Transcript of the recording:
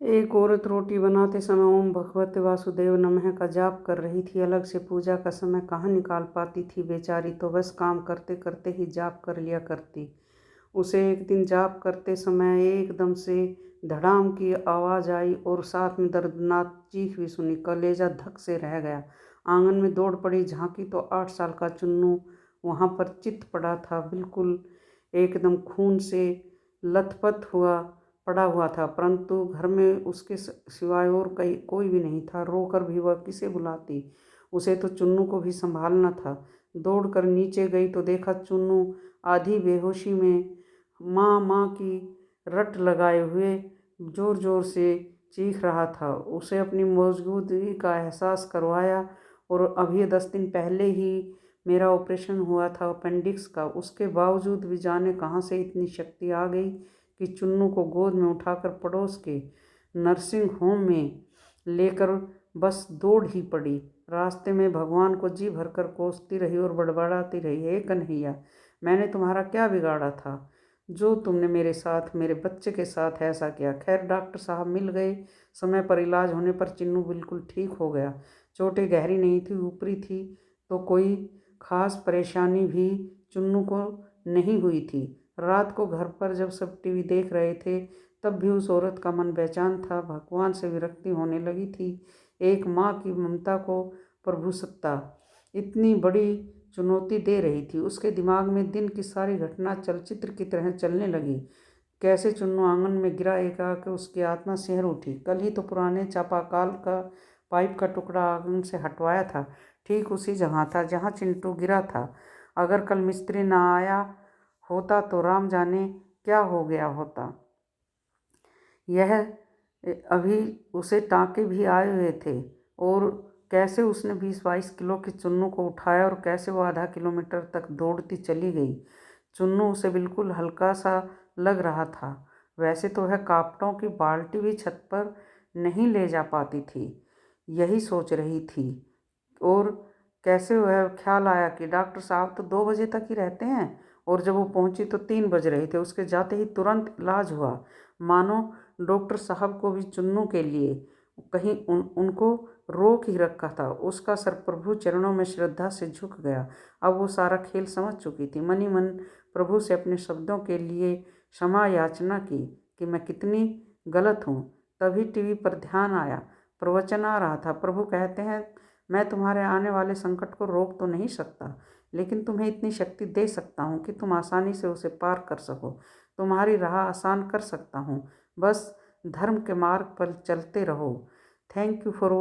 एक औरत रोटी बनाते समय ओम भगवते वासुदेव नमः का जाप कर रही थी। अलग से पूजा का समय कहाँ निकाल पाती थी बेचारी, तो बस काम करते करते ही जाप कर लिया करती। उसे एक दिन जाप करते समय एकदम से धड़ाम की आवाज़ आई और साथ में दर्दनाक चीख भी सुनी। कलेजा धक से रह गया। आंगन में दौड़ पड़ी, झांकी तो 8 साल का चुन्नू वहाँ पर चित पड़ा था, बिल्कुल एकदम खून से लथपथ हुआ पड़ा हुआ था। परंतु घर में उसके सिवाय और कोई भी नहीं था। रोकर भी वह किसे बुलाती, उसे तो चुन्नू को भी संभालना था। दौड़कर नीचे गई तो देखा चुन्नू आधी बेहोशी में माँ माँ की रट लगाए हुए जोर जोर से चीख रहा था। उसे अपनी मौजूदगी का एहसास करवाया और अभी 10 दिन पहले ही मेरा ऑपरेशन हुआ था अपेंडिक्स का। उसके बावजूद भी जाने कहाँ से इतनी शक्ति आ गई कि चुन्नू को गोद में उठाकर पड़ोस के नर्सिंग होम में लेकर बस दौड़ ही पड़ी। रास्ते में भगवान को जी भरकर कोसती रही और बड़बड़ाती रही, हे कन्हैया, मैंने तुम्हारा क्या बिगाड़ा था जो तुमने मेरे साथ, मेरे बच्चे के साथ ऐसा किया। खैर डॉक्टर साहब मिल गए। समय पर इलाज होने पर चिन्नू बिल्कुल ठीक हो गया। चोटें गहरी नहीं थी, ऊपरी थी, तो कोई खास परेशानी भी चुन्नू को नहीं हुई थी। रात को घर पर जब सब टीवी देख रहे थे तब भी उस औरत का मन बेचैन था। भगवान से विरक्ति होने लगी थी। एक माँ की ममता को प्रभु सत्ता इतनी बड़ी चुनौती दे रही थी। उसके दिमाग में दिन की सारी घटना चलचित्र की तरह चलने लगी। कैसे चुन्नू आंगन में गिरा, एकाएक उसकी आत्मा सिहर उठी। कल ही तो पुराने चापाकल का पाइप का टुकड़ा आंगन से हटवाया था, ठीक उसी जगह था जहाँ चिंटू गिरा था। अगर कल मिस्त्री न आया होता तो राम जाने क्या हो गया होता। यह अभी उसे टाँके भी आए हुए थे। और कैसे उसने 20-22 किलो की चुन्नू को उठाया और कैसे वो आधा किलोमीटर तक दौड़ती चली गई। चुन्नू उसे बिल्कुल हल्का सा लग रहा था। वैसे तो वह कापटों की बाल्टी भी छत पर नहीं ले जा पाती थी, यही सोच रही थी। और कैसे वह ख्याल आया कि डॉक्टर साहब तो 2 बजे तक ही रहते हैं, और जब वो पहुंची तो 3 बज रहे थे। उसके जाते ही तुरंत इलाज हुआ। मानो डॉक्टर साहब को भी चुन्नू के लिए कहीं उनको रोक ही रखा था। उसका सर प्रभु चरणों में श्रद्धा से झुक गया। अब वो सारा खेल समझ चुकी थी। मन ही मन प्रभु से अपने शब्दों के लिए क्षमा याचना की कि मैं कितनी गलत हूँ। तभी टीवी पर ध्यान आया, प्रवचन आ रहा था। प्रभु कहते हैं, मैं तुम्हारे आने वाले संकट को रोक तो नहीं सकता, लेकिन तुम्हें इतनी शक्ति दे सकता हूँ कि तुम आसानी से उसे पार कर सको। तुम्हारी राह आसान कर सकता हूँ। बस धर्म के मार्ग पर चलते रहो। Thank you for